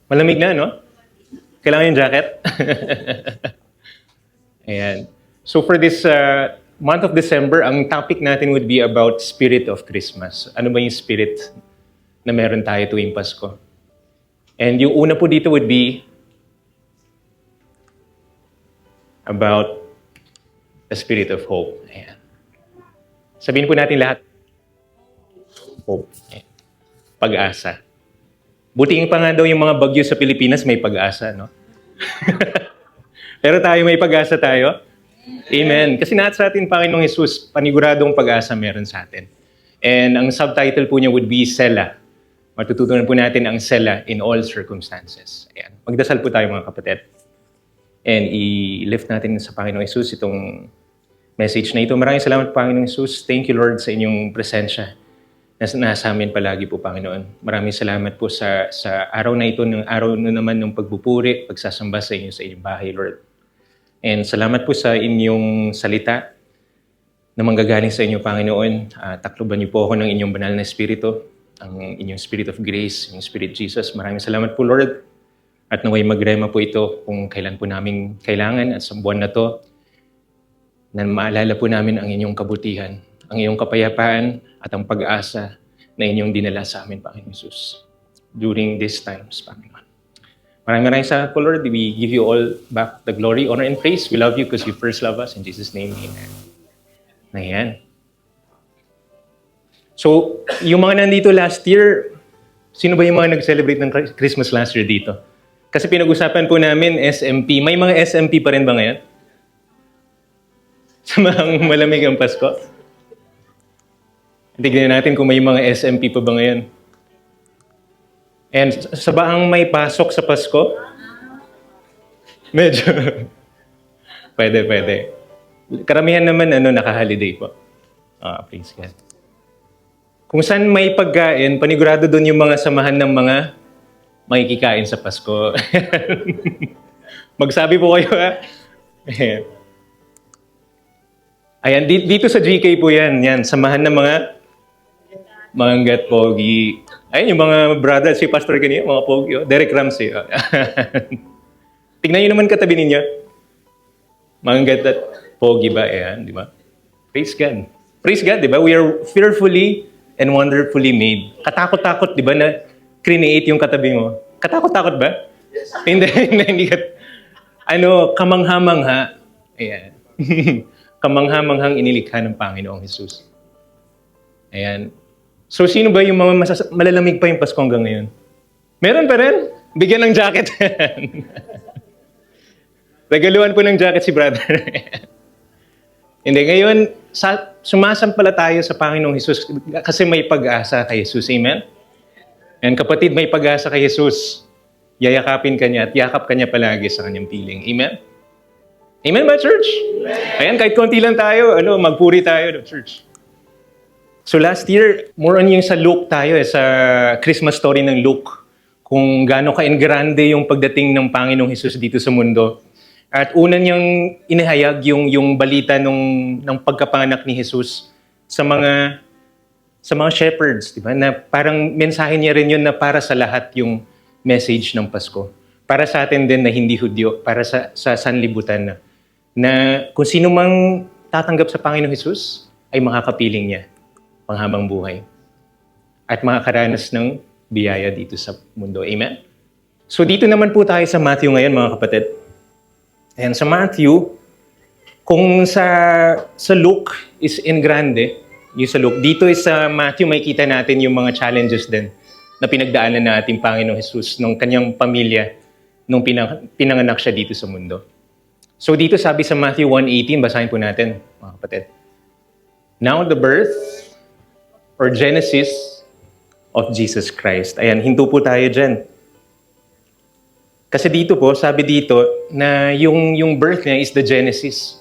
Malamig na, no? Kailangan yung jacket? Ayan. So for this month of December, ang topic natin would be about spirit of Christmas. Ano ba yung spirit na meron tayo tuwing Pasko? And yung una po dito would be about the spirit of hope. Ayan. Sabihin po natin lahat. Hope. Ayan. Pag-asa. Buti pa nga daw yung mga bagyo sa Pilipinas may pag-asa, no? Pero tayo may pag-asa tayo. Amen. Kasi naat sa atin, Panginoong Jesus, paniguradong pag-asa meron sa atin. And ang subtitle po niya would be Sela. Matututunan po natin ang Sela in all circumstances. Ayan. Magdasal po tayo mga kapatid. And i-lift natin sa Panginoong Jesus itong message na ito. Maraming salamat, Panginoong Jesus. Thank you, Lord, sa inyong presensya. Nasa amin palagi po, Panginoon. Maraming salamat po sa araw na ito, ng araw na naman ng pagbupuri, pagsasamba sa inyo sa inyong bahay, Lord. And salamat po sa inyong salita na manggagaling sa inyo, Panginoon. Takloban niyo po ako ng inyong banal na espiritu, ang inyong spirit of grace, inyong spirit Jesus. Maraming salamat po, Lord. At naway magrema po ito kung kailan po namin kailangan at sa buwan na to, na maalala po namin ang inyong kabutihan, ang iyong kapayapaan at ang pag-asa na inyong dinala sa amin, Panginoon Jesus, during these times, Panginoon. Maraming salamat po, Lord. We give you all back the glory, honor, and praise. We love you because you first love us. In Jesus' name, amen. Ayan. So, yung mga nandito last year, sino ba yung mga nag-celebrate ng Christmas last year dito? Kasi pinag-usapan po namin SMP. May mga SMP pa rin ba ngayon? Sa mga malamig ang Pasko? Tignan natin kung may mga SMP pa ba ngayon. And sa baang may pasok sa Pasko? Medyo. Pwede. Karamihan naman naka-holiday po. Praise God. Kung saan may pagkain, panigurado doon yung mga samahan ng mga makikikain sa Pasko. Magsabi po kayo, ha? Ayan, dito sa GK po yan. Samahan ng mga Manggat, Pogi. Ayun, yung mga brother, si Pastor kanina, mga Pogi. Derek Ramsey. Tignan nyo naman katabi ninyo. Manggat at Pogi ba? Ayan, di ba? Praise God. Praise God, di ba? We are fearfully and wonderfully made. Katakot-takot, di ba, na create yung katabi mo? Katakot-takot ba? Yes. Hindi. Kamangha-mangha. Ayan. Kamangha-manghang inilikha ng Panginoong Jesus. Ayan. So, sino ba yung mga malalamig pa yung Pasko hanggang ngayon? Meron pa rin? Bigyan ng jacket. Regaluhan po ng jacket si brother. Hindi, ngayon, sumasampala tayo sa Panginoong Jesus kasi may pag-asa kay Jesus. Amen? And kapatid, may pag-asa kay Jesus. Yayakapin ka niya at yakap ka niya palagi sa kanyang piling. Amen? Amen ba, church? Amen. Ayan, kahit konti lang tayo, magpuri tayo, church. So last year, more on yung sa Luke tayo, sa Christmas story ng Luke. Kung gaano ka-engrande yung pagdating ng Panginoong Jesus dito sa mundo. At una niyang inihayag yung balita ng pagkapanganak ni Jesus sa mga shepherds, di ba? Na parang mensahe niya rin yun na para sa lahat yung message ng Pasko. Para sa atin din na hindi Hudyo, para sa sanlibutan na kung sino mang tatanggap sa Panginoong Jesus ay makakapiling niya panghabang buhay at makakaranas ng biyaya dito sa mundo. Amen? So dito naman po tayo sa Matthew ngayon, mga kapatid. And sa Matthew, kung sa Luke is in grande, yung sa Luke, dito is sa Matthew may kita natin yung mga challenges din na pinagdaanan na ating Panginoong Jesus nung kanyang pamilya nung pinanganak siya dito sa mundo. So dito sabi sa Matthew 1:18, basahin po natin, mga kapatid. Now the birth or Genesis of Jesus Christ. Ayan, hinto po tayo dyan. Kasi dito po, sabi dito na yung birth niya is the Genesis.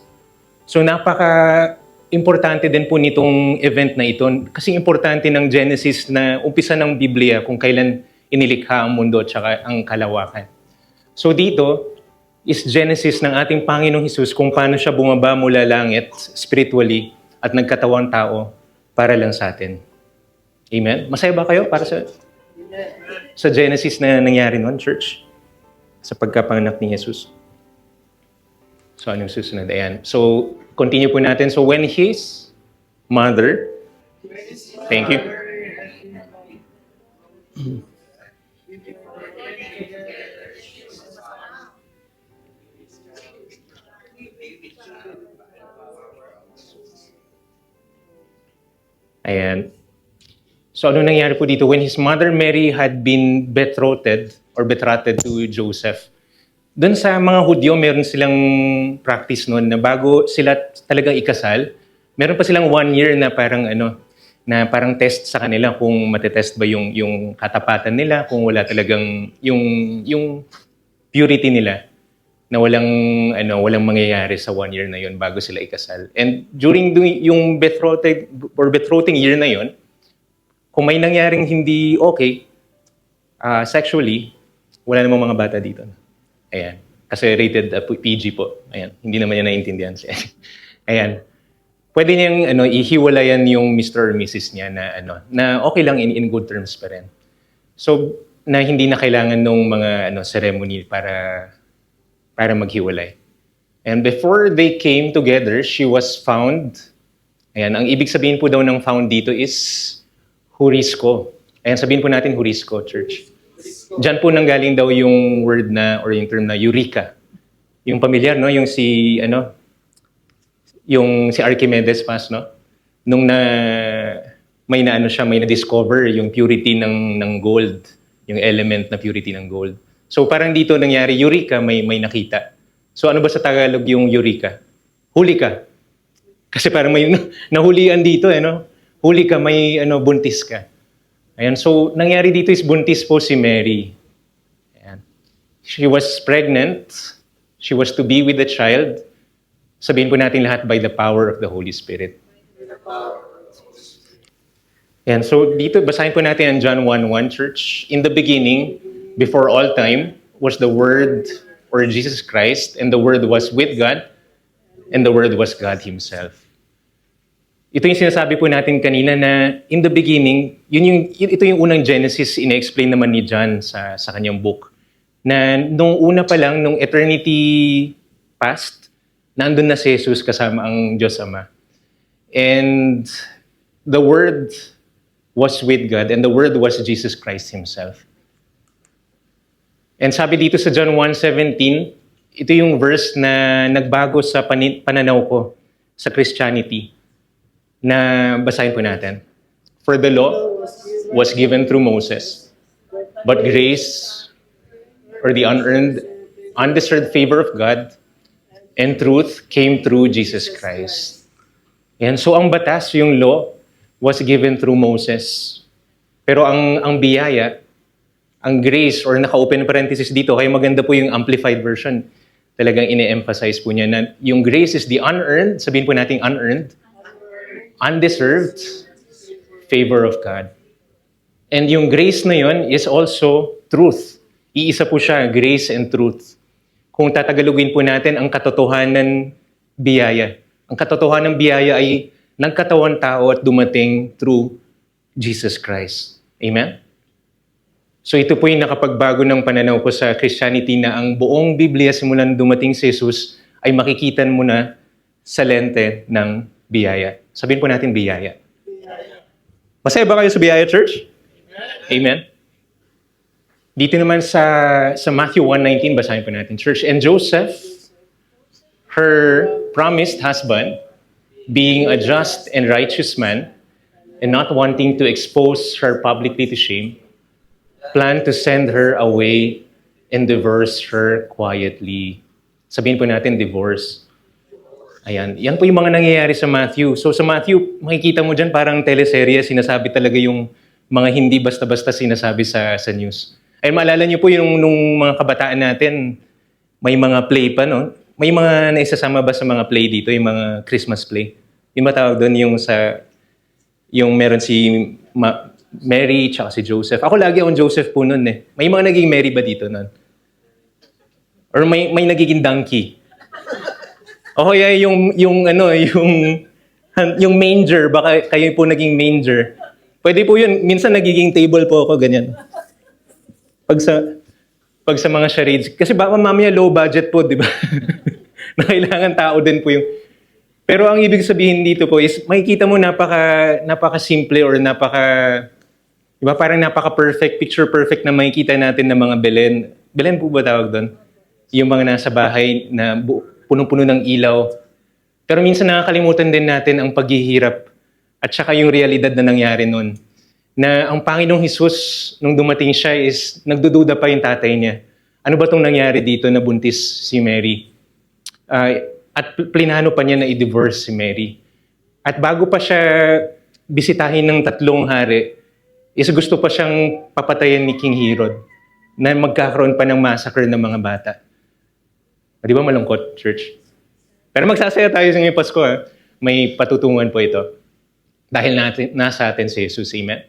So napaka-importante din po nitong event na ito. Kasi importante ng Genesis na umpisa ng Biblia kung kailan inilikha ang mundo at saka ang kalawakan. So dito is Genesis ng ating Panginoong Hesus kung paano siya bumaba mula langit spiritually at nagkatawang tao para lang sa atin. Amen? Masaya ba kayo para sa... sa Genesis na nangyari noon, church? Sa pagkapanganak ni Jesus. So, anong susunod? Ayan. So, continue po natin. So, when his mother, thank you. Ayan. So, ano nangyari po dito? When his mother Mary had been betrothed to Joseph, doon sa mga Hudyo, meron silang practice noon na bago sila talagang ikasal, meron pa silang 1 year na parang test sa kanila kung matetest ba yung katapatan nila, kung wala talagang yung purity nila na walang mangyayari sa 1 year na yon bago sila ikasal. And during yung betrothing year na yon, kung may nangyaring hindi okay sexually, wala namang mga bata dito. Ayan. Kasi rated PG po. Ayan. Hindi naman niya naiintindihan siya. Ayan. Pwede niyang ihiwalayan yung Mr. or Mrs. niya na okay lang in good terms pa rin. So, na hindi na kailangan nung mga ceremony para maghiwalay. And before they came together, she was found. Ayan. Ang ibig sabihin po daw ng found dito is hurisko. Ayan, sabihin po natin hurisko, church. Diyan po nanggaling daw yung word or yung term na eureka. Yung pamilyar, no? Yung si Archimedes pas, no? Nung may na-discover yung purity ng gold, yung element na purity ng gold. So parang dito nangyari, eureka, may nakita. So ano ba sa Tagalog yung eureka? Huli ka. Kasi parang may nahulian dito, no? Huli ka, may buntis ka. Ayan, so nangyari dito is buntis po si Mary. Ayan. She was pregnant. She was to be with the child. Sabihin po natin lahat by the power of the Holy Spirit. Ayan, so dito, basahin po natin ang John 1:1, church. In the beginning, before all time, was the Word, or Jesus Christ, and the Word was with God, and the Word was God Himself. Ito yung sinasabi po natin kanina na in the beginning, ito yung unang Genesis, ina-explain naman ni John sa kanyang book. Na nung una pa lang, nung eternity past, nandun na si Jesus kasama ang Diyos Ama. And the Word was with God, and the Word was Jesus Christ Himself. And sabi dito sa John 1:17, ito yung verse na nagbago sa pananaw ko sa Christianity. Na basahin po natin. For the law was given through Moses, but grace, or the unearned, undeserved favor of God, and truth came through Jesus Christ. And so ang batas, yung law, was given through Moses. Pero ang biyaya, ang grace, or naka-open parenthesis dito, kaya maganda po yung amplified version. Talagang ine-emphasize po niya na yung grace is the unearned, sabihin po natin unearned, undeserved favor of God. And yung grace na yun is also truth. Iisa po siya, grace and truth. Kung tatagalogin po natin ang katotohanan biyaya. Ang katotohanan biyaya ay nagkatawan tao at dumating through Jesus Christ. Amen? So ito po yung nakapagbago ng pananaw ko sa Christianity na ang buong Biblia simulan dumating si Jesus ay makikitan mo na sa lente ng biyaya. Sabihin po natin biyaya. Masaya ba kayo sa biyaya, church? Amen? Dito naman sa Matthew 1:19, basahin po natin, church. And Joseph, her promised husband, being a just and righteous man, and not wanting to expose her publicly to shame, planned to send her away and divorce her quietly. Sabihin po natin, divorce. Ayan. Yan po yung mga nangyayari sa Matthew. So sa Matthew, makikita mo dyan parang teleserye, sinasabi talaga yung mga hindi basta-basta sinasabi sa news. Ay maalala niyo po yung nung mga kabataan natin, may mga play pa, no? May mga naisasama ba sa mga play dito, yung mga Christmas play? Yung matawag doon yung meron si Mary tsaka si Joseph. Ako lagi akong Joseph po noon eh. May mga naging Mary ba dito noon? Or may nagiging donkey? O kaya yung manger, baka kayo po naging manger. Pwede po yun. Minsan nagiging table po ako, ganyan. Pag sa, pag sa mga charades, kasi baka mamaya low budget po, di ba? Na kailangan tao din po yung... Pero ang ibig sabihin dito po is, makikita mo napaka-simple or di ba, parang napaka-perfect, picture perfect na makikita natin ng mga Belen. Belen po ba tawag doon? Yung mga nasa bahay na punong-puno ng ilaw. Pero minsan nakakalimutan din natin ang paghihirap at saka yung realidad na nangyari noon. Na ang Panginoong Hesus, nung dumating siya is, nagdududa pa yung tatay niya. Ano ba itong nangyari dito na buntis si Mary? At plinano pa niya na i-divorce si Mary. At bago pa siya bisitahin ng 3 hari, is gusto pa siyang papatayin ni King Herod na magkakaroon pa ng massacre ng mga bata. Di ba malungkot, church? Pero magsasaya tayo sa ngayong Pasko. Ha? May patutungan po ito. Dahil nasa atin si Jesus. Amen?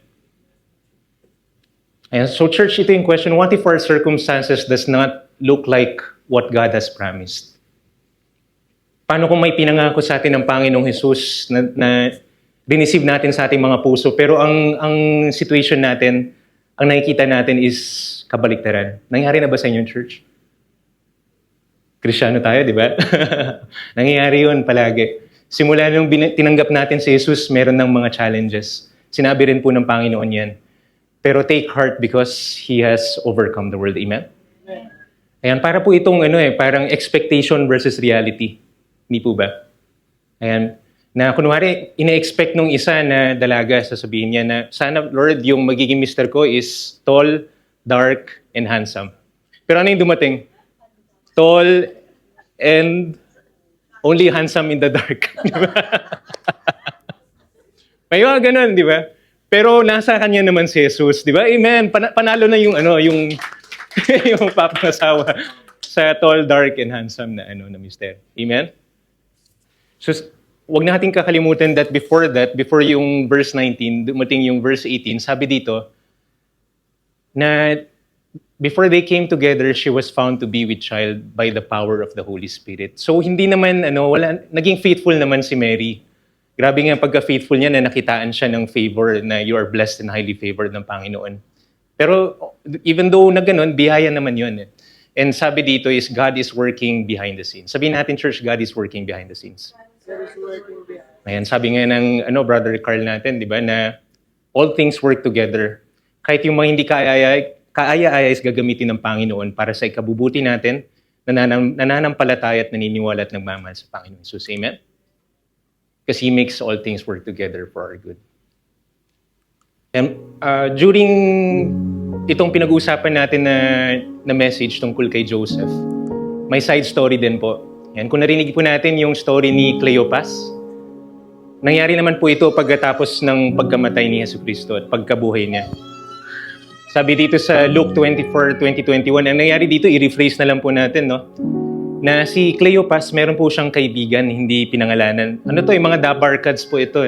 And so church, ito yung question, what if our circumstances does not look like what God has promised? Paano kung may pinangako sa atin ng Panginoong Jesus na receive natin sa ating mga puso, pero ang situation natin, ang nakikita natin is kabaliktaran. Nangyari na ba sa inyong church? Kristiyano tayo, di ba? Nangyayari yun palagi. Simula nung tinanggap natin si Jesus, meron ng mga challenges. Sinabi rin po ng Panginoon yan. Pero take heart because He has overcome the world. Amen? Ayan, para po itong parang expectation versus reality. Hindi po ba? Ayan. Na kunwari, ina-expect nung isa na dalaga, sasabihin niya na, sana Lord, yung magiging mister ko is tall, dark, and handsome. Pero ano yung dumating? Tall and only handsome in the dark. May mga ganun, di ba? Pero nasa kanya naman si Jesus, di ba? Amen. Panalo na yung yung papangasawa sa tall, dark, and handsome na na mister. Amen? So, wag nating kakalimutan that, before yung verse 19, dumating yung verse 18, sabi dito, na before they came together, she was found to be with child by the power of the Holy Spirit. So, hindi naman, naging faithful naman si Mary. Grabe nga pagka-faithful niya na nakitaan siya ng favor, na you are blessed and highly favored ng Panginoon. Pero, even though na ganun, biyaya naman yun. And sabi dito is, God is working behind the scenes. Sabihin natin, church, God is working behind the scenes. Ayan, sabi nga ng Brother Carl natin, di ba, na all things work together. Kahit yung mga hindi kaaya-aya is gagamitin ng Panginoon para sa ikabubuti natin, nananampalataya at naniniwala at nagmamahal sa Panginoon Jesus. Amen? Because He makes all things work together for our good. And during itong pinag-uusapan natin na message tungkol kay Joseph, may side story din po. Yan, kung narinig po natin yung story ni Cleopas, nangyari naman po ito pagkatapos ng pagkamatay ni Jesucristo at pagkabuhay niya. Sabi dito sa Luke 24:20-21, ang nangyari dito, i-rephrase na lang po natin, no? Na si Cleopas, meron po siyang kaibigan, hindi pinangalanan. Yung mga Dabarkads po ito.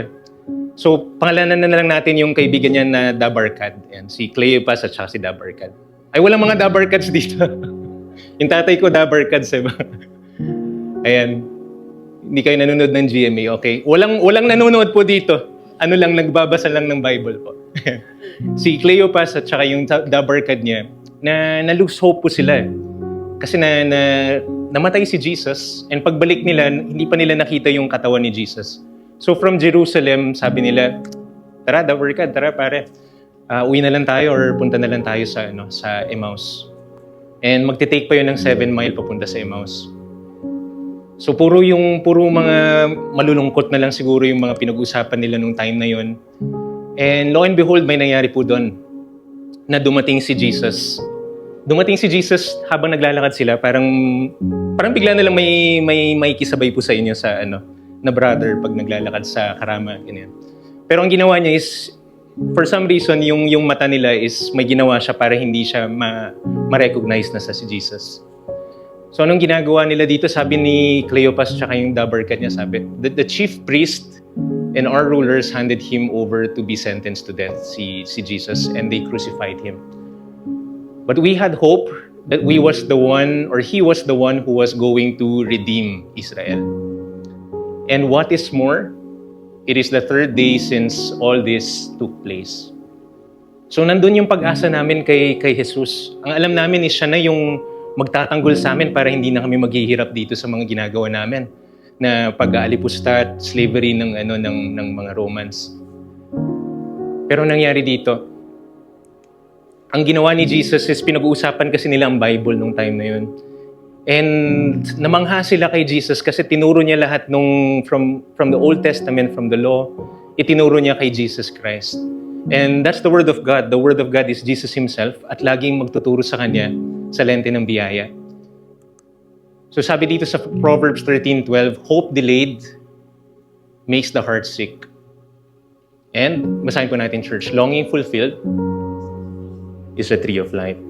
So, pangalanan na lang natin yung kaibigan niya na Dabarkad. Yan, si Cleopas at saka si Dabarkad. Ay, walang mga Dabarkads dito. Yung tatay ko, Dabarkads, diba? Ayan. Hindi kayo nanonood ng GMA, okay? Walang nanonood po dito. Nagbabasa lang ng Bible po. Si Cleopas at saka yung Dabarkad niya, na-lose hope po sila. Kasi namatay si Jesus, and pagbalik nila, hindi pa nila nakita yung katawan ni Jesus. So from Jerusalem, sabi nila, tara, Dabarkad, tara pare. Uwi na lang tayo or punta na lang tayo sa Emmaus. And magte-take pa yun ng 7 mile papunta sa Emmaus. So puro mga malulungkot na lang siguro yung mga pinag-usapan nila nung time na yon. And lo and behold, may nangyari po doon na dumating si Jesus. Dumating si Jesus habang naglalakad sila, parang bigla na lang may kisabay po sa inyo sa na brother pag naglalakad sa karama, ganyan. Pero ang ginawa niya is, for some reason, yung mata nila is may ginawa siya para hindi siya ma-recognize na sa si Jesus. So anong ginagawa nila dito? Sabi ni Cleopas tsaka yung Dabarkad niya, sabi, the chief priest and our rulers handed him over to be sentenced to death, si Jesus, and they crucified him. But we had hope that he was the one who was going to redeem Israel. And what is more, it is the 3rd day since all this took place. So nandun yung pag-asa namin kay Jesus. Ang alam namin is siya na yung magtatanggol sa amin para hindi na kami maghihirap dito sa mga ginagawa namin na pag-aalipusta at slavery ng mga Romans. Pero nangyari dito, ang ginawa ni Jesus is pinag-uusapan kasi nila ang Bible nung time na yun. And namangha sila kay Jesus kasi tinuro niya lahat from the Old Testament, from the law, itinuro niya kay Jesus Christ. And that's the Word of God. The Word of God is Jesus Himself at laging magtuturo sa Kanya sa lente ng biyaya. So sabi dito sa Proverbs 13:12, hope delayed makes the heart sick. And basahin po natin, church, longing fulfilled is a tree of life.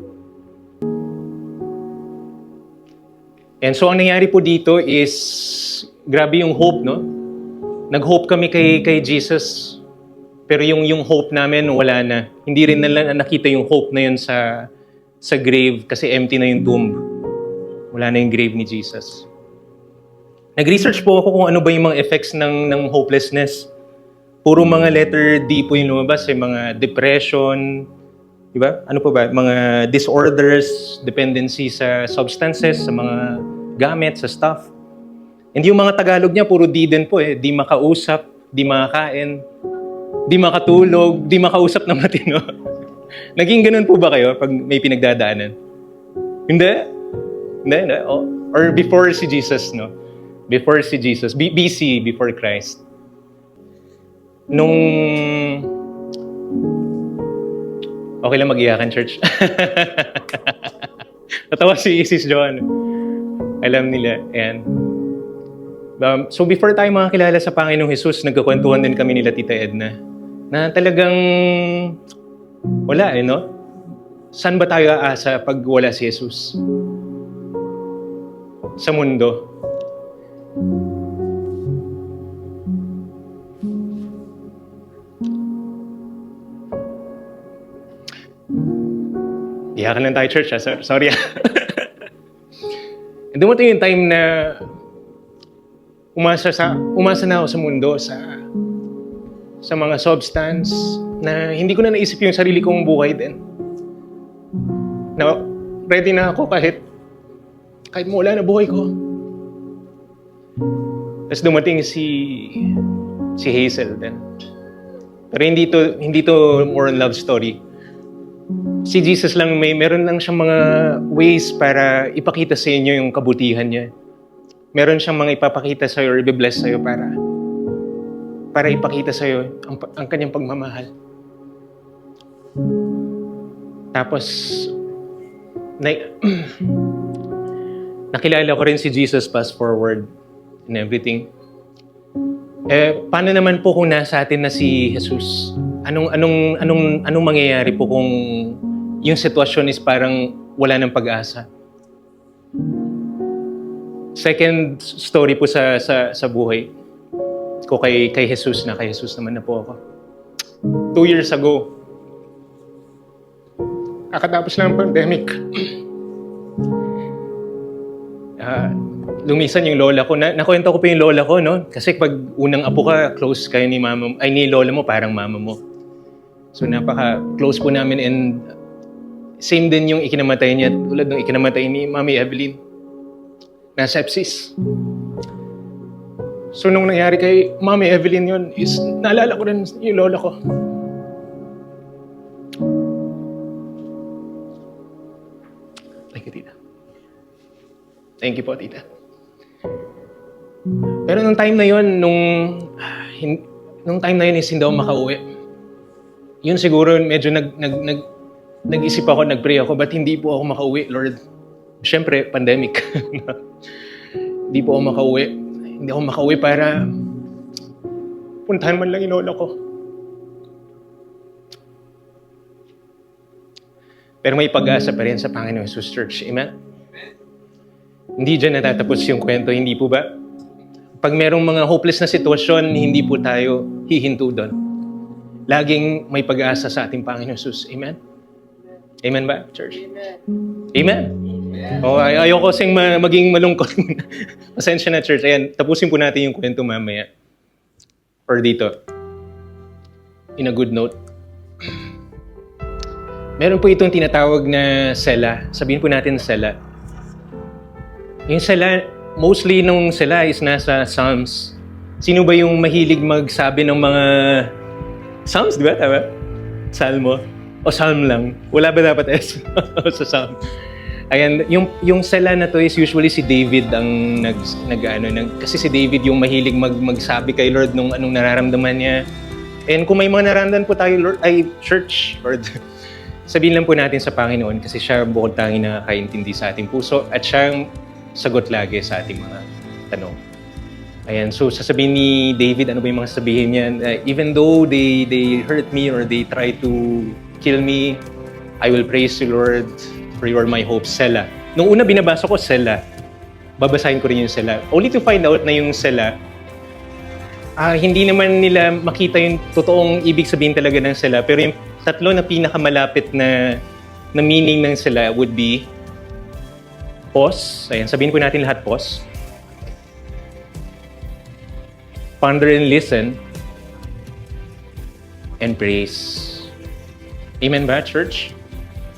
And so ang nangyari po dito is, grabe yung hope, no? Nag-hope kami kay Jesus, pero yung hope namin wala na. Hindi rin na nakita yung hope na yun sa grave kasi empty na yung tomb. Wala na yung grave ni Jesus. Nag-research po ako kung ano ba yung mga effects ng hopelessness. Puro mga letter D po yung lumabas, mga depression, di ba? Ano po ba? Mga disorders, dependency sa substances, sa mga gamit, sa stuff. And yung mga Tagalog niya, puro D din po eh. Di makausap, di makakain, di makatulog, di makausap na matino. Naging ganun po ba kayo pag may pinagdadaanan? Hindi? Hindi? Oh. Or before si Jesus, no? Before si Jesus. BC, before Christ. Nung... Okay lang mag-iyakan, church. Natawa si Sis Joan. Alam nila. And, so before tayo makakilala sa Panginoong Jesus, nagkakwentuhan din kami nila Tita Edna. Na talagang wala no? Saan ba tayo aasa pag wala si Jesus? Sa mundo. Iyakan lang tayo, church. Sorry. Dumating yung time na umasa na ako sa mundo, sa mga substance na hindi ko na naisip yung sarili kong buhay din. Na ready na ako kahit mawala na buhay ko. Tapos dumating si Hazel din. Pero hindi to more love story. Si Jesus lang meron lang siyang mga ways para ipakita sa inyo yung kabutihan niya. Meron siyang mga ipapakita sa iyo or i-bless sa iyo para ipakita sa iyo ang kanyang pagmamahal. Tapos nakilala ko rin si Jesus fast forward and everything. Paano naman po kung nasa atin na si Jesus? Anong mangyayari po kung yung sitwasyon is parang wala ng pag-asa? Second story po sa buhay ko kay Jesus na. Kay Jesus naman na po ako. 2 years ago, kakatapos lang ang pandemic. Lumisan yung lola ko. Nakwento ko pa yung lola ko, no? Kasi pag unang apo ka, close kayo ni lola mo, parang mama mo. So napaka-close po namin and same din yung ikinamatay niya tulad ng ikinamatay ni Mami Evelyn na sepsis. So nung nangyari kay Mami Evelyn yun is naalala ko rin yung lola ko. Thank you, Tita. Thank you po, Tita. Pero nung time na yun, nung time na yun is hindi ako makauwi. Yun siguro medyo nag-isip ako, nag-pray ako, ba't hindi po ako makauwi, Lord? Siyempre, pandemic. Hindi po ako makauwi. Hindi ako makauwi para puntahan man lang yung lola ko. Pero may pag-asa pa rin sa Panginoon Jesus Church. Amen? Hindi dyan natatapos yung kwento, hindi po ba? Pag merong mga hopeless na sitwasyon, hindi po tayo hihinto doon. Laging may pag-asa sa ating Panginoon Jesus. Amen? Amen ba, church? Amen? Oh, ayoko kasing maging malungkot. Pasensya na, church. Ayan, tapusin po natin yung kwento mamaya. Or dito. In a good note. Meron po itong tinatawag na sela. Sabihin po natin sela. Yung sela, mostly nung sela is nasa Psalms. Sino ba yung mahilig magsabi ng mga Psalms, di ba? Tama? Salmo? O Psalm lang? Wala ba dapat S sa Psalm? Ayan, yung sela na to is usually si David ang kasi si David yung mahilig magsabi kay Lord nung anong nararamdaman niya. And kung may mga nararamdaman po tayo, Lord, church, Lord, sabihin lang po natin sa Panginoon kasi siya bukod tanging nakakaintindi sa ating puso at siyang sagot lagi sa ating mga tanong. Ayan, so sasabihin ni David, ano ba yung mga sabihin niya? Even though they hurt me or they try to kill me, I will praise you, Lord, for you are my hope. Sela. Nung una binabasa ko, Sela. Babasahin ko rin yung Sela. Only to find out na yung Sela, hindi naman nila makita yung totoong ibig sabihin talaga ng Sela. Pero yung tatlo na pinakamalapit na meaning ng Sela would be pause. Ayan, sabihin ko natin lahat pause. Ponder and listen. And praise. Amen ba, church?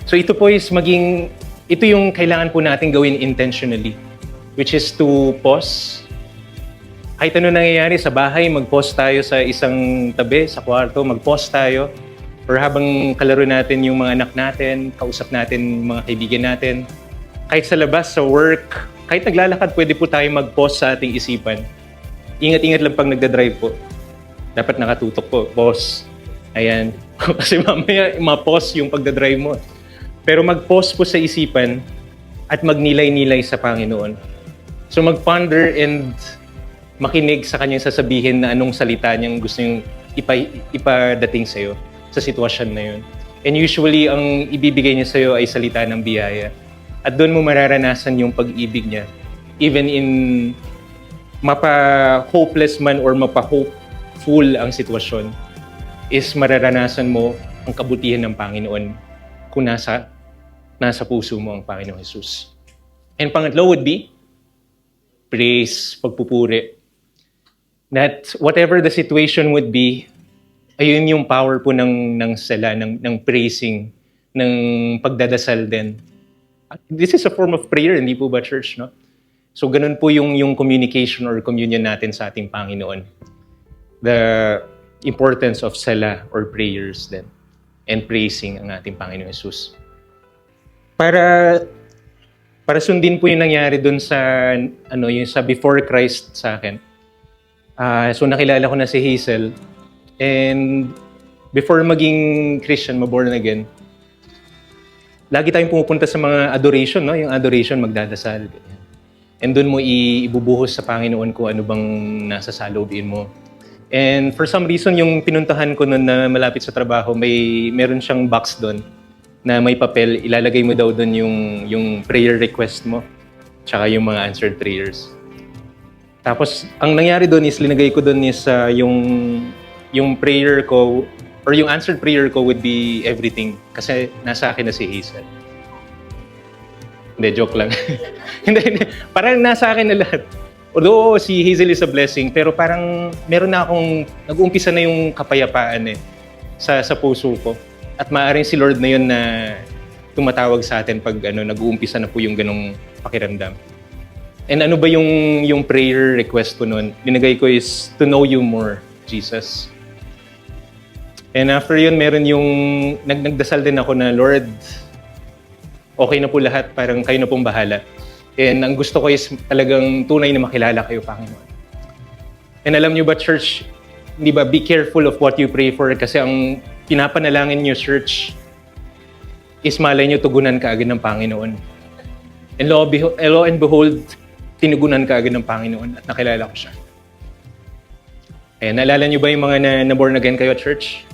So ito po is ito yung kailangan po natin gawin intentionally, which is to pause. Kahit ano nangyayari sa bahay, mag-pause tayo sa isang tabi, sa kwarto, mag-pause tayo. Or habang kalaro natin yung mga anak natin, kausap natin mga kaibigan natin. Kahit sa labas, sa work, kahit naglalakad, pwede po tayo mag-pause sa ating isipan. Ingat-ingat lang pag nagdadrive po. Dapat nakatutok po, pause. Ayan. Kasi mamaya, ma-pause yung pagdadrive mo. Pero mag-pause po sa isipan at magnilay-nilay sa Panginoon. So mag-ponder and makinig sa kanyang sasabihin na anong salita niyang gusto niyang ipadating sa'yo sa sitwasyon na yun. And usually, ang ibibigay niya sa'yo ay salita ng biyaya. At doon mo mararanasan yung pag-ibig niya. Even in mapa-hopeless man or mapa-hopeful ang sitwasyon, is mararanasan mo ang kabutihan ng Panginoon kung nasa puso mo ang Panginoong Jesus. And pangatlo would be praise, pagpupuri. That whatever the situation would be, ayun yung power po ng sala, ng praising, ng pagdadasal din. This is a form of prayer, hindi po ba, church, no? So ganun po yung communication or communion natin sa ating Panginoon. The importance of sala or prayers then and praising ang ating Panginoon Jesus. Para sundin po yung nangyari doon sa yung sa before Christ sa akin. So nakilala ko na si Hazel and before maging Christian, born again, lagi tayong pumupunta sa mga adoration, no? Yung adoration, magdadasal. And doon mo ibubuhos sa Panginoon kung ano bang nasa salubin mo. And for some reason, yung pinuntahan ko noon na malapit sa trabaho, meron siyang box doon na may papel. Ilalagay mo daw doon yung prayer request mo, tsaka yung mga answered prayers. Tapos, ang nangyari doon is, linagay ko doon is yung prayer ko, or yung answered prayer ko would be everything. Kasi nasa akin na si Hazel. Hindi, joke lang. Hindi. Parang nasa akin na lahat. Although si Hazel is a blessing, pero parang meron na akong, nag-uumpisa na yung kapayapaan sa puso ko. At maaaring si Lord na yun na tumatawag sa atin pag nag-uumpisa na po yung ganong pakiramdam. And ano ba yung prayer request ko noon? Binigay ko is to know you more, Jesus. And after yun, meron yung nagdasal din ako na, Lord, okay na po lahat, parang kayo na pong bahala. And ang gusto ko is talagang tunay na makilala kayo, Panginoon. And alam niyo ba, church, di ba, be careful of what you pray for kasi ang pinapanalangin niyo, church, is malay niyo tugunan kaagad ng Panginoon. And lo and behold, tinugunan kaagad ng Panginoon at nakilala ko siya. Ayan, naalala niyo ba yung mga na born again kayo, church?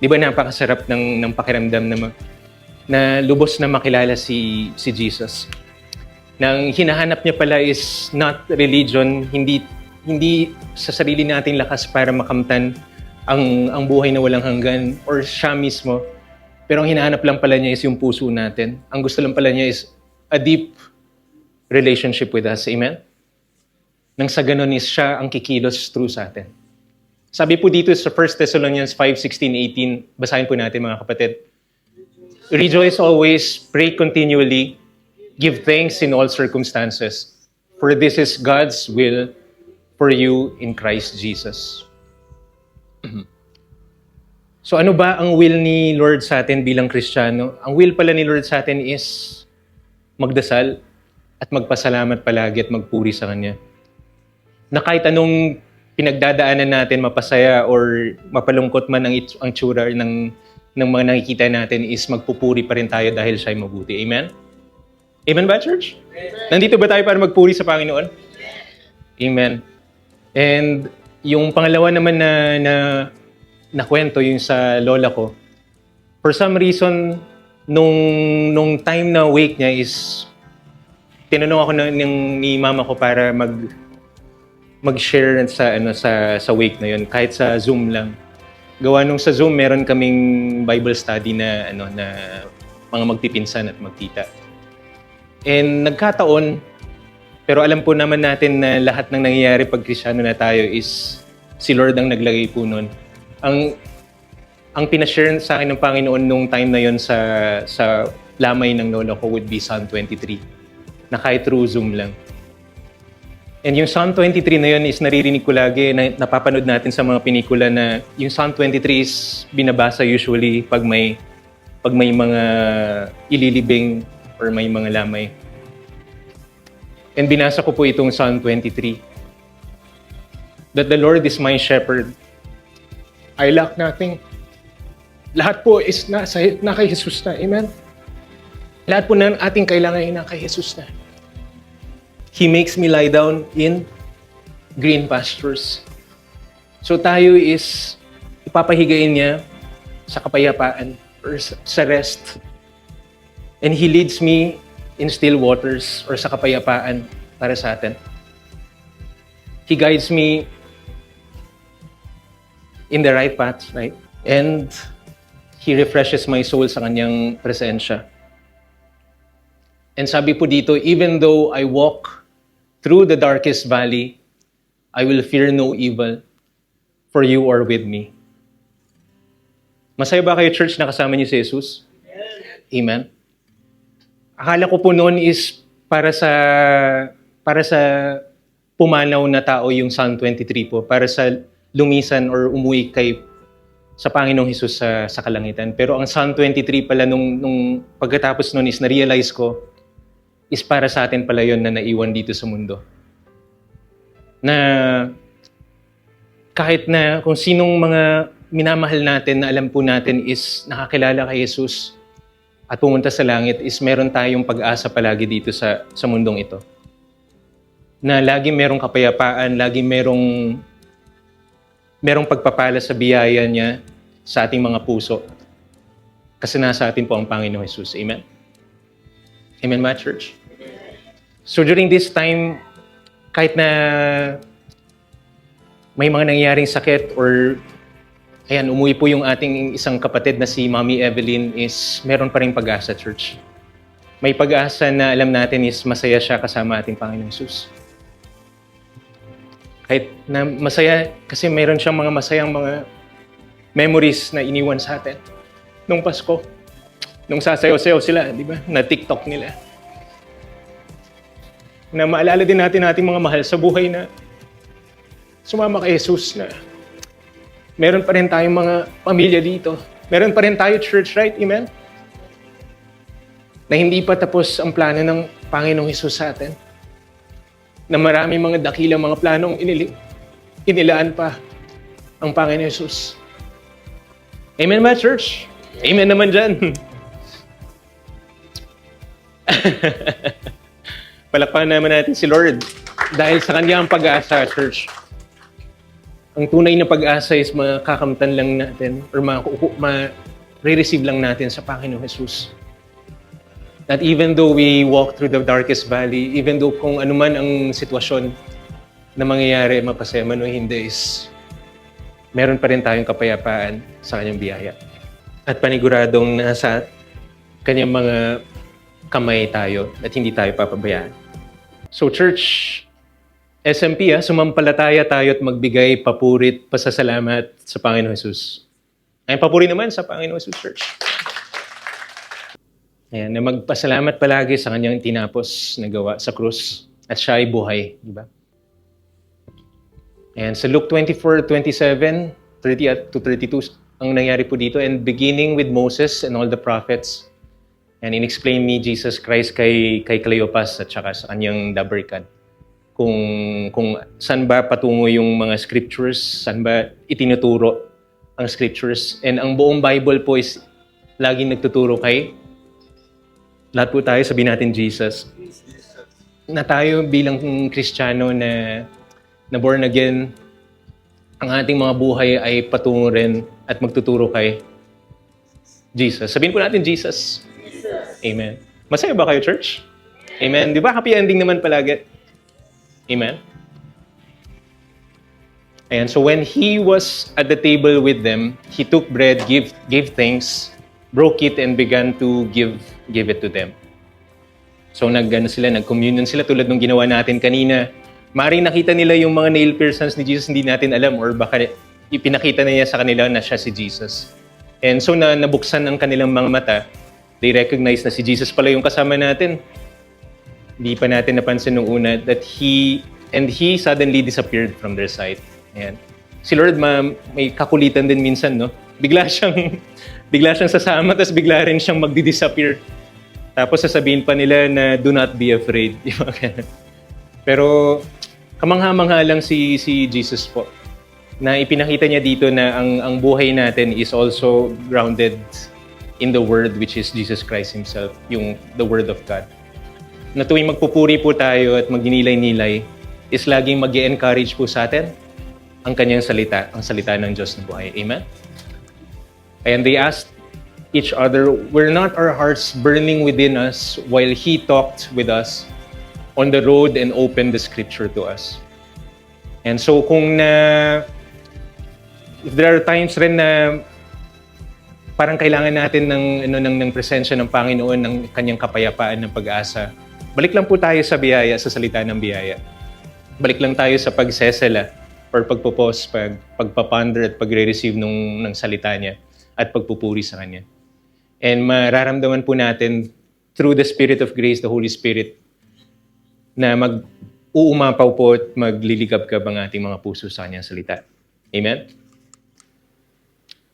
Di ba napakasarap ng pakiramdam na lubos na makilala si Jesus? Nang hinahanap niya pala is not religion, hindi sa sarili nating lakas para makamtan ang buhay na walang hanggan or siya mismo. Pero ang hinahanap lang pala niya is yung puso natin. Ang gusto lang pala niya is a deep relationship with us. Amen? Nang sa ganun is siya ang kikilos through sa atin. Sabi po dito sa 1 Thessalonians 5:16-18, basahin po natin mga kapatid. Rejoice always, pray continually, give thanks in all circumstances, for this is God's will for you in Christ Jesus. So ano ba ang will ni Lord sa atin bilang Kristiyano? Ang will pala ni Lord sa atin is magdasal at magpasalamat palagi at magpuri sa Kanya. Na kahit anong pinagdadaanan natin, mapasaya or mapalungkot man ang tsura ng mga nakikita natin, is magpupuri pa rin tayo dahil siya'y mabuti. Amen? Amen ba, church? Amen. Nandito ba tayo para magpuri sa Panginoon? Amen. And yung pangalawa naman na kwento, yung sa lola ko, for some reason, nung time na wake niya is, tinanong ako ni mama ko para mag-share sa wake na yun, kahit sa Zoom lang. Gawa nung sa Zoom, meron kaming Bible study na mga magpipinsan at magtita. And nagkataon, pero alam po naman natin na lahat ng nangyayari pag Kristiyano na tayo is si Lord ang naglagay po nun. Ang pinashare sa akin ng Panginoon nung time na yon sa lamay ng lola ko would be Psalm 23, na kahit through Zoom lang. And yung Psalm 23 na yun is naririnig ko lagi, na napapanood natin sa mga pelikula, na yung Psalm 23 is binabasa usually pag may mga ililibing or may mga lamay. And binasa ko po itong Psalm 23. That the Lord is my shepherd, I lack nothing. Lahat po is na kay Jesus na. Amen? Lahat po ng ating kailangan ay na kay Jesus na. He makes me lie down in green pastures. So tayo is ipapahigain niya sa kapayapaan or sa rest. And He leads me in still waters or sa kapayapaan para sa atin. He guides me in the right path, right? And He refreshes my soul sa Kanyang presensya. And sabi po dito, even though I walk through the darkest valley, I will fear no evil, for you are with me. Masaya ba kayo, church, na kasama niyo si Jesus? Amen? Akala ko po noon is para sa pumanaw na tao yung Psalm 23 po, para sa lumisan or umuwi sa Panginoong Hesus sa kalangitan. Pero ang Psalm 23 pala nung pagkatapos nun is na-realize ko, is para sa atin pala yun na naiwan dito sa mundo. Na kahit na kung sinong mga minamahal natin na alam po natin is nakakilala kay Jesus at pumunta sa langit, is meron tayong pag-asa palagi dito sa mundong ito. Na lagi merong kapayapaan, lagi merong pagpapala sa biyaya niya sa ating mga puso. Kasi nasa atin po ang Panginoong Jesus. Amen? Amen ba, church? So during this time, kahit na may mga nangyayaring sakit or umuwi po yung ating isang kapatid na si Mommy Evelyn, is meron pa rin pag-asa, church. May pag-asa na alam natin is masaya siya kasama ating Panginoong Jesus. Kahit na masaya, kasi mayroon siyang mga masayang mga memories na iniwan sa atin. Nung Pasko, nung sasayaw-sayaw sila, di ba? Na TikTok nila. Na maalala din natin ating mga mahal sa buhay na sumama kay Jesus, na meron pa rin tayong mga pamilya dito. Meron pa rin tayo church, right? Amen? Na hindi pa tapos ang plano ng Panginoong Jesus sa atin. Na marami mga dakilang mga planong inilaan pa ang Panginoon Jesus. Amen ba, church? Amen naman dyan. Palakpakan naman natin si Lord dahil sa Kanyang pag-asa, church. Ang tunay na pag-asa is makakamtan lang natin or ma-receive lang natin sa Panginoon Jesus. That even though we walk through the darkest valley, even though kung anuman ang sitwasyon na mangyayari, mapasaya man o hindi, is meron pa rin tayong kapayapaan sa Kanyang biyaya. At paniguradong nasa Kanyang mga kamay tayo at hindi tayo papabayaan. So church, SMP, sumampalataya tayo at magbigay papurit, pasasalamat sa Panginoon Jesus. Ay papuri naman sa Panginoon Jesus, church. Ayan, na magpasalamat palagi sa kanyang tinapos na gawa sa krus at siya ay buhay, di ba? And sa Luke 24:27, 30 at to 32, ang nangyari po dito, and beginning with Moses and all the prophets, and in-explain ni Jesus Christ kay Cleopas at saka sa kanyang dabarkad kung saan ba patungo yung mga scriptures, saan ba itinuturo ang scriptures. And ang buong Bible po is laging nagtuturo kay lahat po tayo, sabihin natin Jesus. Na tayo bilang Kristiyano na born again, ang ating mga buhay ay patungo rin at magtuturo kay Jesus. Sabihin po natin Jesus. Amen. Masaya ba kayo, church? Amen. Di ba happy ending naman palagi? Amen. And so when he was at the table with them, he took bread, gave thanks, broke it, and began to give it to them. So nag-communion sila tulad ng ginawa natin kanina. Maring nakita nila yung mga nail piercings ni Jesus, hindi natin alam, or baka ipinakita na niya sa kanila na siya si Jesus. And so nabuksan ang kanilang mga mata, they recognize na si Jesus pala yung kasama natin. Hindi pa natin napansin nung una that he suddenly disappeared from their sight. Ayan. Si Lord may kakulitan din minsan, no? Bigla siyang sasama, tapos bigla rin siyang magdi-disappear. Tapos sasabihin pa nila na do not be afraid. Pero kamangha-mangha lang si Jesus po, na ipinakita niya dito na ang buhay natin is also grounded in the Word, which is Jesus Christ Himself, the Word of God. Na tuwing magpupuri po tayo at magninilay-nilay, is laging mag-encourage po sa atin ang kanyang salita, ang salita ng Diyos na buhay. Amen? And they asked each other, were not our hearts burning within us while He talked with us on the road and opened the Scripture to us? And so if there are times rin na parang kailangan natin ng presensya ng Panginoon, ng kanyang kapayapaan, ng pag-asa, balik lang po tayo sa biyaya, sa salita ng biyaya. Balik lang tayo sa pagsesela or pagpupos, pagpaponder at pagre-receive ng salita niya at pagpupuri sa kanya. And mararamdaman po natin through the Spirit of grace, the Holy Spirit, na mag-uumapaw po at magliligab-gab ang ating mga puso sa kanyang salita. Amen?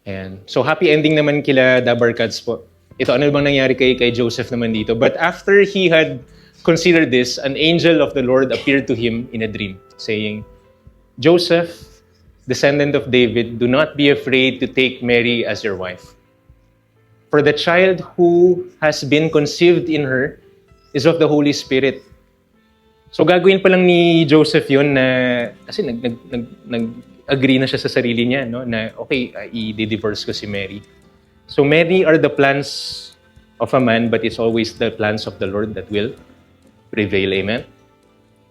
And so happy ending naman kila Dabarkads po. Ito, ano bang nangyari kay Joseph naman dito? But after he had considered this, an angel of the Lord appeared to him in a dream, saying, Joseph, descendant of David, do not be afraid to take Mary as your wife. For the child who has been conceived in her is of the Holy Spirit. So gagawin pa lang ni Joseph yun na, kasi nag-agree na siya sa sarili niya, no? Na okay, i-divorce ko si Mary. So many are the plans of a man, but it's always the plans of the Lord that will prevail. Amen?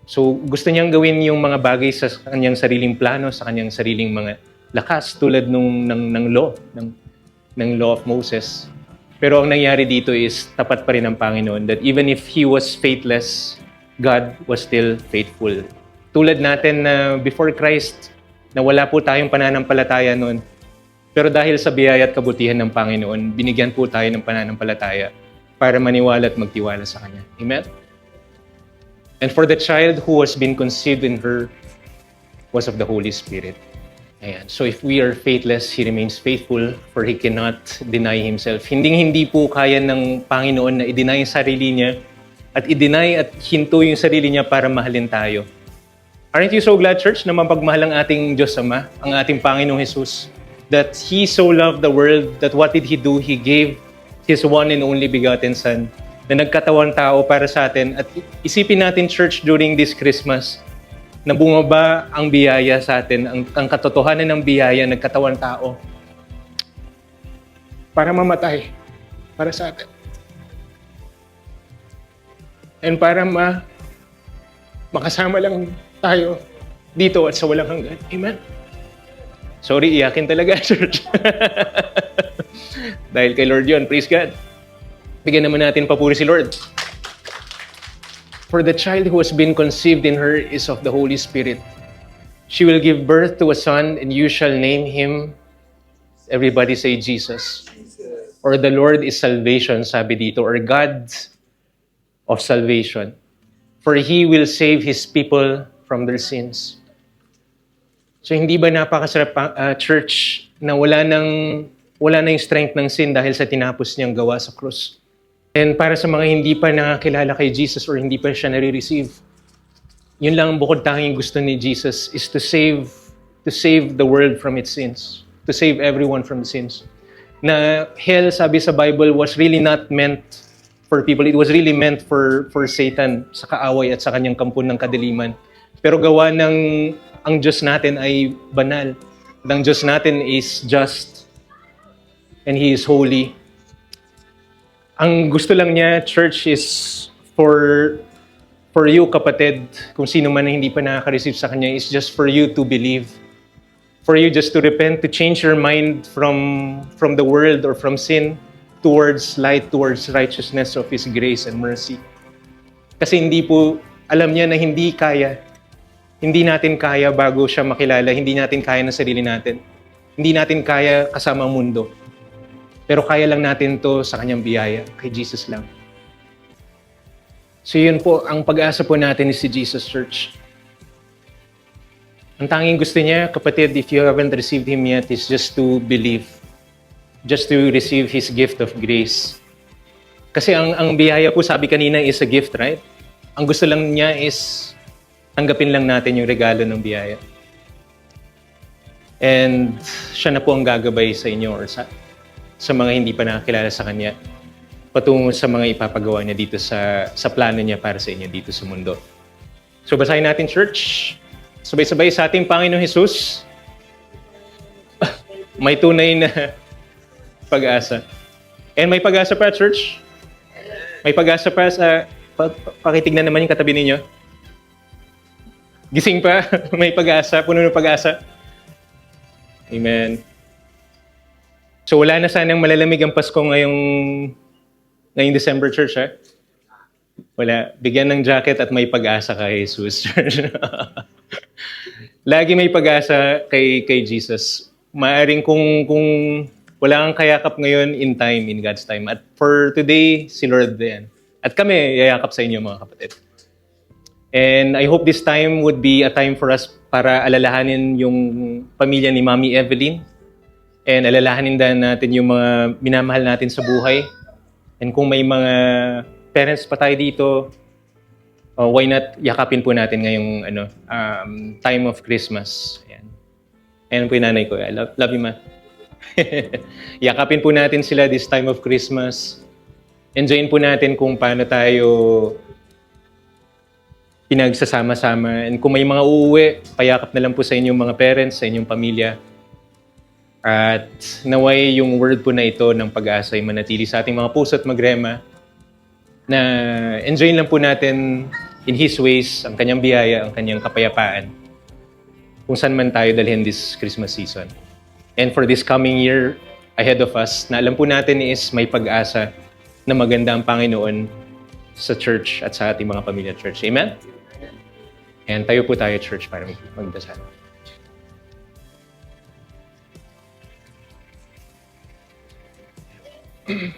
So gusto niyang gawin yung mga bagay sa kanyang sariling plano, sa kanyang sariling mga lakas, tulad ng law, ng law of Moses. Pero ang nangyari dito is tapat pa rin ang Panginoon, that even if he was faithless, God was still faithful. Tulad natin na before Christ, na wala po tayong pananampalataya noon. Pero dahil sa biyaya at kabutihan ng Panginoon, binigyan po tayo ng pananampalataya para maniwala at magtiwala sa Kanya. Amen? And for the child who has been conceived in her was of the Holy Spirit. Ayan. So if we are faithless, He remains faithful, for He cannot deny Himself. Hindi po kaya ng Panginoon na i-deny yung sarili niya at i-deny at hinto yung sarili niya para mahalin tayo. Aren't you so glad, church, na mapagmahal ang ating Diyos Ama, ang ating Panginoong Jesus, that He so loved the world that what did He do? He gave His one and only begotten Son na nagkatawang tao para sa atin. At isipin natin, church, during this Christmas, na bumaba ang biyaya sa atin, ang katotohanan ng biyaya, nagkatawang tao, para mamatay para sa atin. And para makasama lang tayo dito at sa walang hanggan. Amen? Sorry, iyakin talaga, church. Dahil kay Lord yun, praise God. Bigyan naman natin papuri si Lord. For the child who has been conceived in her is of the Holy Spirit. She will give birth to a son, and you shall name him, everybody say Jesus. or the Lord is salvation, sabi dito, or God of salvation. For He will save His people from their sins. So hindi ba napakasarap, church, na wala na yung strength ng sin dahil sa tinapos niyang gawa sa krus. And para sa mga hindi pa nakakilala kay Jesus or hindi pa siya nare-receive, yun lang ang bukod tanging gusto ni Jesus is to save the world from its sins. To save everyone from the sins. Na hell, sabi sa Bible, was really not meant for people. It was really meant for Satan sa kaaway at sa kanyang kampo ng kadiliman. Pero gawa ng ang Diyos natin ay banal. Ang Diyos natin is just and He is holy. Ang gusto lang niya, church, is for you, kapatid, kung sino man na hindi pa nakaka-receive sa Kanya, is just for you to believe. For you just to repent, to change your mind from the world or from sin towards light, towards righteousness of His grace and mercy. Kasi hindi po, alam niya na hindi natin kaya bago siya makilala, hindi natin kaya ng sarili natin. Hindi natin kaya kasama ang mundo. Pero kaya lang natin to sa Kanyang biyaya, kay Jesus lang. So yun po, ang pag-asa po natin is si Jesus, church. Ang tanging gusto niya, kapatid, if you haven't received Him yet, is just to believe. Just to receive His gift of grace. Kasi ang biyaya po, sabi kanina, is a gift, right? Ang gusto lang niya is tanggapin lang natin yung regalo ng biyaya. And siya na po ang gagabay sa inyo or sa mga hindi pa nakakilala sa Kanya patungo sa mga ipapagawa niya dito sa plano niya para sa inyo dito sa mundo. So basahin natin, church. Sabay-sabay sa ating Panginoong Hesus. May tunay na pag-asa. And may pag-asa pa, church. May pag-asa pa sa pakitignan naman yung katabi ninyo. Gising pa, may pag-asa, puno ng pag-asa. Amen. So wala na sanang malalamig ang Pasko ngayong December, church, ha? Wala. Bigyan ng jacket at may pag-asa kay Jesus, church. Lagi may pag-asa kay Jesus. Maaring kung wala kang kayakap ngayon, in time, in God's time. At for today, si Lord din. At kami, yayakap sa inyo, mga kapatid. And I hope this time would be a time for us para alalahanin yung pamilya ni Mami Evelyn. And alalahanin din natin yung mga minamahal natin sa buhay. And kung may mga parents pa tayo dito, why not yakapin po natin ngayong time of Christmas. Ayan. Ayan po yung nanay ko. I love you, ma. Yakapin po natin sila this time of Christmas. Enjoyin po natin kung paano tayo pinagsasama-sama. And kung may mga uuwi, payakap na lang po sa inyong mga parents, sa inyong pamilya. At naway yung word po na ito ng pag-asa ay manatili sa ating mga puso at magrema na enjoyin lang po natin in His ways ang Kanyang biyaya, ang Kanyang kapayapaan kung saan man tayo dalhin this Christmas season. And for this coming year ahead of us, na alam po natin is may pag-asa na maganda ang Panginoon sa church at sa ating mga pamilya church. Amen? And tayo po tayo, church, para magdasal.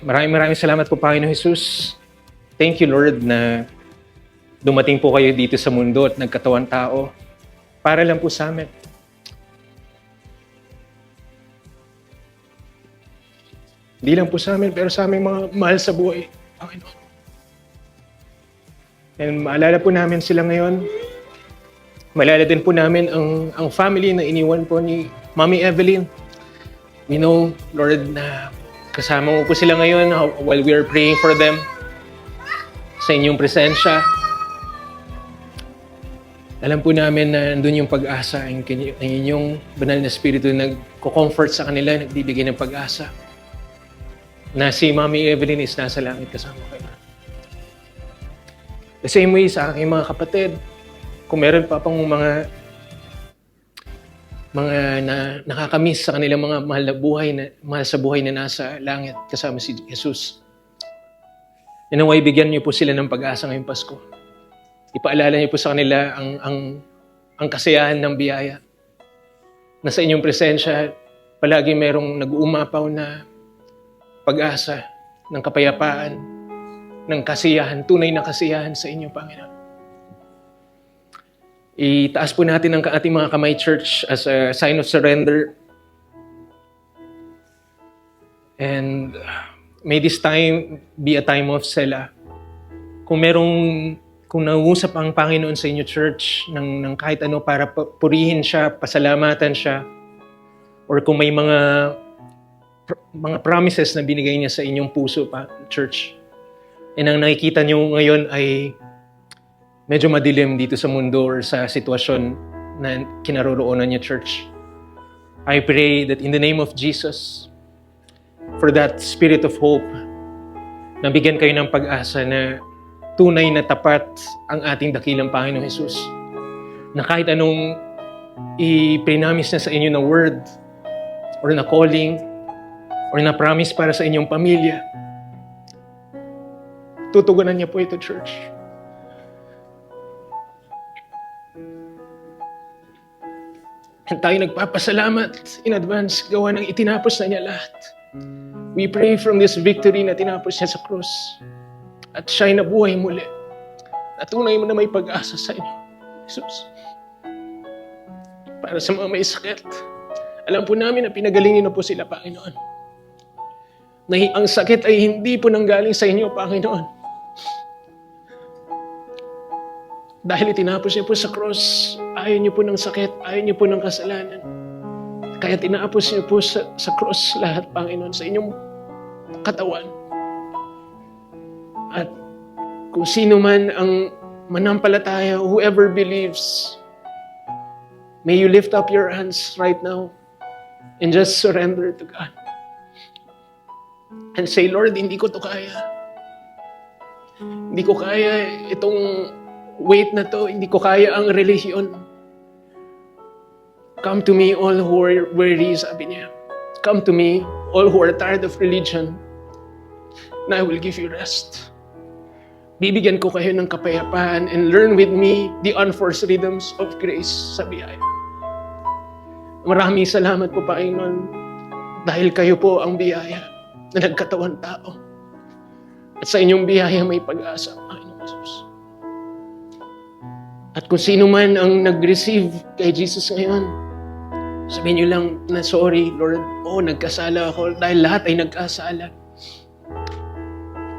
Maraming salamat po, Panginoon Jesus. Thank you, Lord, na dumating po kayo dito sa mundo at nagkatawan tao para lang po sa amin. Hindi lang po sa amin, pero sa aming mga mahal sa buhay, Panginoon. And maalala po namin sila ngayon. Maalala din po namin ang family na iniwan po ni Mami Evelyn. We know, Lord, na kasama mo po sila ngayon while we are praying for them sa inyong presensya. Alam po namin na nandun yung pag-asa, ang inyong banal na spirito na nagko-comfort sa kanila, nagbibigay ng pag-asa. Na si Mami Evelyn is nasa langit kasama kayo. The same way sa aking mga kapatid, kung meron pa pang mga nakakamiss sa kanilang mga mahal sa buhay na nasa langit kasama si Jesus. Inaway, bigyan niyo po sila ng pag-asa ngayong Pasko. Ipaalala niyo po sa kanila ang kasiyahan ng biyaya. Na sa inyong presensya, palagi merong nag-uumapaw na pag-asa, ng kapayapaan, ng kasiyahan, tunay na kasiyahan sa inyo, Panginoon. Itaas po natin ang ating mga kamay, church, as a sign of surrender. And may this time be a time of sela. Kung nangungusap ang Panginoon sa inyo, church, ng kahit ano para purihin siya, pasalamatan siya, or kung may mga promises na binigay niya sa inyong puso, church, and ang nakikita niyo ngayon ay medyo madilim dito sa mundo or sa sitwasyon na kinaroroonan niya, church, I pray that in the name of Jesus, for that spirit of hope, nabigyan kayo ng pag-asa na tunay na tapat ang ating dakilang Panginoong Jesus. Na kahit anong ipinamis na sa inyo na word, or na calling, or na promise para sa inyong pamilya, tutugunan niya po ito, church. And tayo nagpapasalamat in advance, gawa ng itinapos na niya lahat. We pray from this victory na tinapos niya sa cross. At siya'y nabuhay muli. Natunay mo na may pag-asa sa inyo, Jesus. Para sa mga may sakit, alam po namin na pinagalingin na po sila, Panginoon. Na ang sakit ay hindi po nanggaling sa inyo, Panginoon. Dahil itinapos niyo po sa cross, ayaw niyo po ng sakit, ayaw niyo po ng kasalanan. Kaya tinapos niyo po sa cross lahat, Panginoon, sa inyong katawan. At kung sino man ang manampalataya, whoever believes, may you lift up your hands right now and just surrender to God. And say, Lord, hindi ko to kaya. Hindi ko kaya itong weight na to. Hindi ko kaya ang relihiyon. Come to me, all who are weary, sabi niya. Come to me, all who are tired of religion, and I will give you rest. Bibigyan ko kayo ng kapayapaan and learn with me the unforced rhythms of grace sa biyaya. Maraming salamat po, Panginoon, dahil kayo po ang biyaya na nagkatawan tao. At sa inyong biyaya may pag-asa, Panginoon Jesus. At kung sino man ang nag-receive kay Jesus ngayon, sabihin niyo lang na sorry, Lord, nagkasala ako dahil lahat ay nagkasala.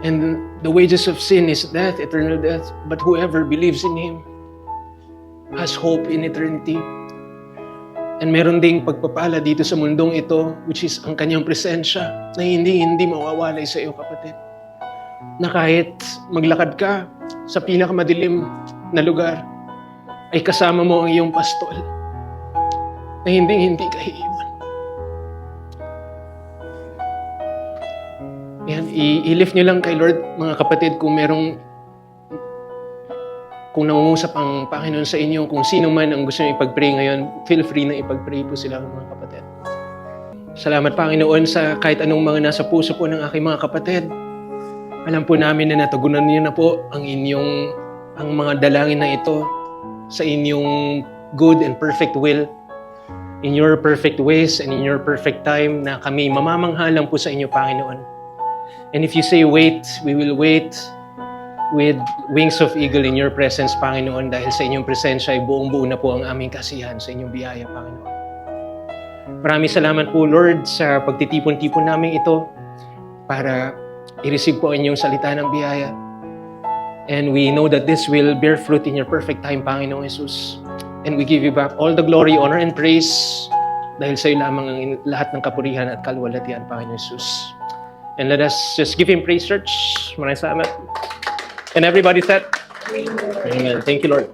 And the wages of sin is death, eternal death. But whoever believes in Him has hope in eternity. And meron ding pagpapala dito sa mundong ito, which is ang kanyang presensya, na hindi mawawalay sa iyo, kapatid. Na kahit maglakad ka sa pinakamadilim na lugar, ay kasama mo ang iyong pastol, na hindi ka iiwan. Yan, i-lift nyo lang kay Lord, mga kapatid, kung nangungusap ang Panginoon sa inyo, kung sino man ang gusto nyo ipag-pray ngayon, feel free na ipag-pray po sila, mga kapatid. Salamat, Panginoon, sa kahit anong mga nasa puso po ng aking mga kapatid. Alam po namin na natugunan niyo na po ang mga dalangin na ito sa inyong good and perfect will, in your perfect ways and in your perfect time, na kami mamamanghalang po sa inyo, Panginoon. And if you say wait, we will wait with wings of eagle in your presence, Panginoon, dahil sa inyong presensya ay buong-buo na po ang aming kasiyahan sa inyong biyaya, Panginoon. Maraming salamat po, Lord, sa pagtitipon-tipon namin ito para i-receive po ang inyong salita ng biyaya. And we know that this will bear fruit in your perfect time, Panginoong Jesus. And we give you back all the glory, honor, and praise dahil sa iyo lamang ang lahat ng kapurihan at kaluwalhatian, Panginoong Jesus. And let us just give Him praise, church. Maraming salamat. And everybody said, Amen. Thank you, Lord.